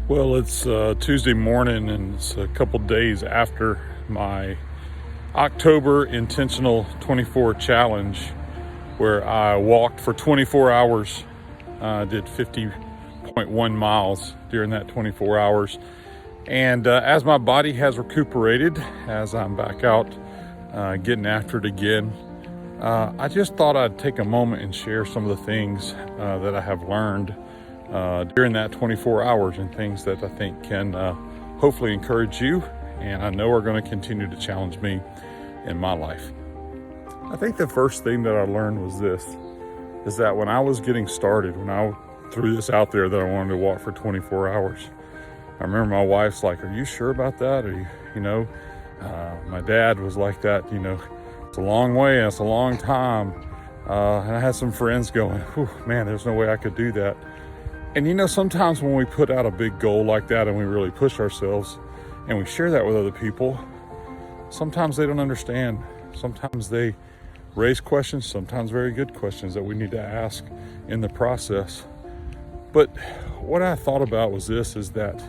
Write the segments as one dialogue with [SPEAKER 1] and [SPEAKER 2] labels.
[SPEAKER 1] Well, it's Tuesday morning, and it's a couple days after my October intentional 24 challenge, where I walked for 24 hours. Did 50.1 miles during that 24 hours. And as my body has recuperated, as I'm back out getting after it again, I just thought I'd take a moment and share some of the things that I have learned during that 24 hours, and things that I think can hopefully encourage you, and I know are going to continue to challenge me in my life. I think the first thing that I learned was this, is that when I was getting started, when I threw this out there that I wanted to walk for 24 hours, I remember my wife's like, "Are you sure about that?" Or, my dad was like that, "It's a long way and it's a long time." And I had some friends going, "Whew, man, there's no way I could do that." And sometimes when we put out a big goal like that and we really push ourselves and we share that with other people, sometimes they don't understand. Sometimes they raise questions, sometimes very good questions that we need to ask in the process. But what I thought about was this, is that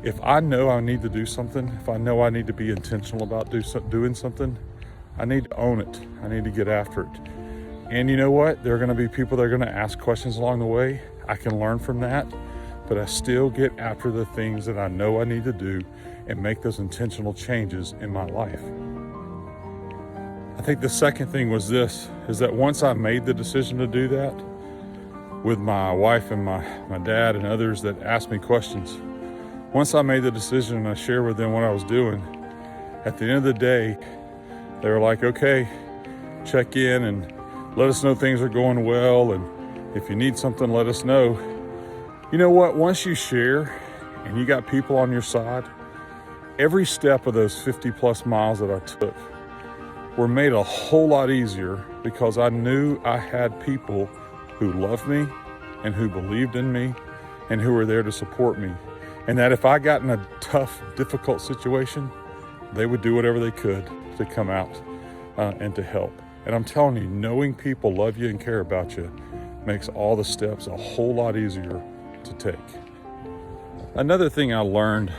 [SPEAKER 1] if I know I need to do something, if I know I need to be intentional about doing something, I need to own it. I need to get after it. And you know what? There are going to be people that are going to ask questions along the way. I can learn from that, but I still get after the things that I know I need to do and make those intentional changes in my life. I think the second thing was this, is that once I made the decision to do that, with my wife and my dad and others that asked me questions, once I made the decision and I shared with them what I was doing, at the end of the day, they were like, "Okay, check in and let us know things are going well, and if you need something, let us know." You know what? Once you share and you got people on your side, every step of those 50 plus miles that I took were made a whole lot easier, because I knew I had people who loved me and who believed in me and who were there to support me. And that if I got in a tough, difficult situation, they would do whatever they could to come out and to help. And I'm telling you, knowing people love you and care about you makes all the steps a whole lot easier to take. Another thing I learned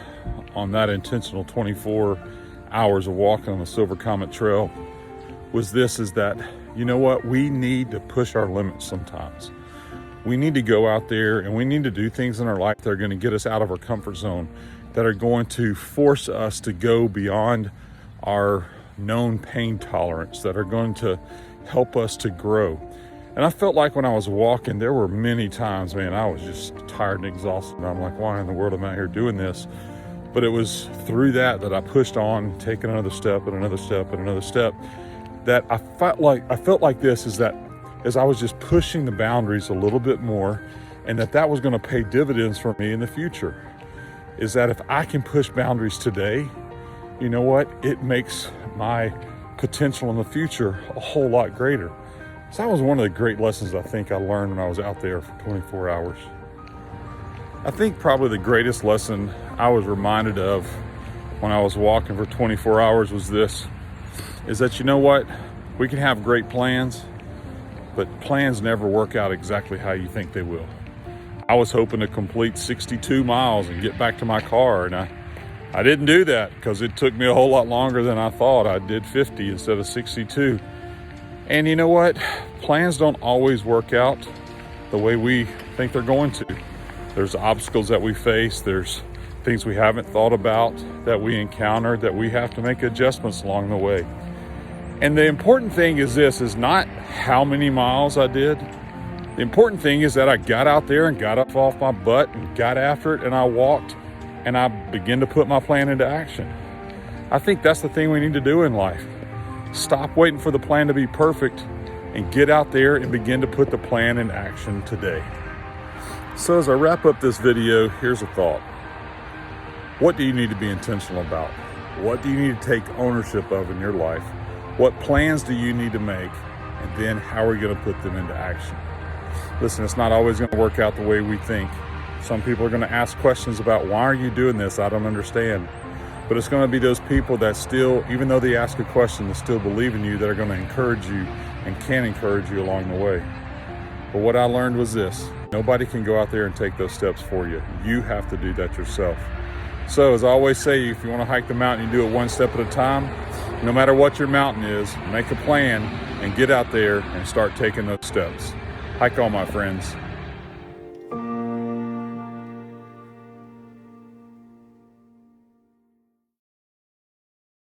[SPEAKER 1] on that intentional 24 hours of walking on the Silver Comet Trail was this, is that, you know what? We need to push our limits sometimes. We need to go out there and we need to do things in our life that are going to get us out of our comfort zone, that are going to force us to go beyond our known pain tolerance, that are going to help us to grow. And I felt like when I was walking, there were many times, man, I was just tired and exhausted. And I'm like, why in the world am I here doing this? But it was through that I pushed on, taking another step and another step and another step, that I felt like this, is that as I was just pushing the boundaries a little bit more, and that was going to pay dividends for me in the future, is that if I can push boundaries today, you know what? It makes my potential in the future a whole lot greater. So that was one of the great lessons I think I learned when I was out there for 24 hours. I think probably the greatest lesson I was reminded of when I was walking for 24 hours was this, is that, you know what? We can have great plans, but plans never work out exactly how you think they will. I was hoping to complete 62 miles and get back to my car, and I didn't do that, because it took me a whole lot longer than I thought. I did 50 instead of 62. And you know what? Plans don't always work out the way we think they're going to. There's obstacles that we face. There's things we haven't thought about that we encounter, that we have to make adjustments along the way. And the important thing is this, is not how many miles I did. The important thing is that I got out there and got up off my butt and got after it, and I walked and I began to put my plan into action. I think that's the thing we need to do in life. Stop waiting for the plan to be perfect and get out there and begin to put the plan in action today. So as I wrap up this video, here's a thought. What do you need to be intentional about? What do you need to take ownership of in your life? What plans do you need to make? And then how are you going to put them into action? Listen, it's not always going to work out the way we think. Some people are going to ask questions about, why are you doing this? I don't understand. But it's going to be those people that still, even though they ask a question, they still believe in you, that are going to encourage you and can encourage you along the way. But what I learned was this, Nobody can go out there and take those steps for you. You have to do that yourself. So as I always say, if you want to hike the mountain, you do it one step at a time. No matter what your mountain is, make a plan and get out there and start taking those steps. Hike on, my friends.